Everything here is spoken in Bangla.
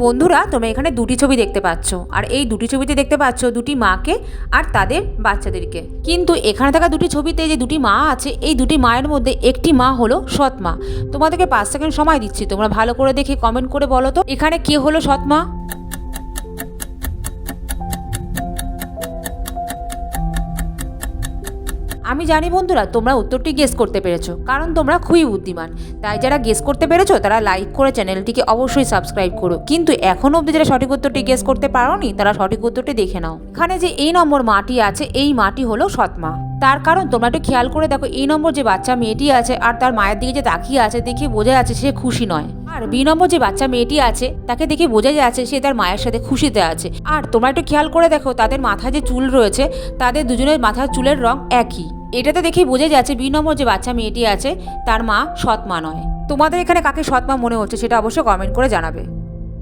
বন্ধুরা, তোমরা এখানে দুটি ছবি দেখতে পাচ্ছ, আর এই দুটি ছবিতে দেখতে পাচ্ছ দুটি মাকে আর তাদের বাচ্চাদেরকে। কিন্তু এখানে থাকা দুটি ছবিতে যে দুটি মা আছে, এই দুটি মায়ের মধ্যে একটি মা হলো সৎ মা। তোমাদেরকে 5 সেকেন্ড সময় দিচ্ছি, তোমরা ভালো করে দেখে কমেন্ট করে বলো তো এখানে কে হলো সৎ মা। আমি জানি বন্ধুরা, তোমরা উত্তরটি গেস করতে পেরেছো, কারণ তোমরা খুবই বুদ্ধিমান। তাই যারা গেস করতে পেরেছো তারা লাইক করে চ্যানেলটিকে অবশ্যই সাবস্ক্রাইব করো। কিন্তু এখনও অবধি যারা সঠিক উত্তরটি গেস করতে পারোনি, তারা সঠিক উত্তরটি দেখে নাও। এখানে যে এই নম্বর মাটি আছে, এই মাটি হলো সৎ মা। তার কারণ তোমরা একটু খেয়াল করে দেখো, এই নম্বর যে বাচ্চা মেয়েটি আছে আর তার মায়ের দিকে যে তাকিয়ে আছে, দেখে বোঝা যাচ্ছে সে খুশি নয়। আর বি নম্বর যে বাচ্চা মেয়েটি আছে, তাকে দেখে বোঝা যাচ্ছে সে তার মায়ের সাথে খুশিতে আছে। আর তোমরা একটু খেয়াল করে দেখো, তাদের মাথায় যে চুল রয়েছে, তাদের দুজনের মাথার চুলের রং একই। এটাতে দেখেই বোঝা যাচ্ছে বি নম্বর যে বাচ্চা মেয়েটি আছে তার মা সৎ মা নয়। তোমাদের এখানে কাকে সৎ মা মনে হচ্ছে সেটা অবশ্যই কমেন্ট করে জানাবে।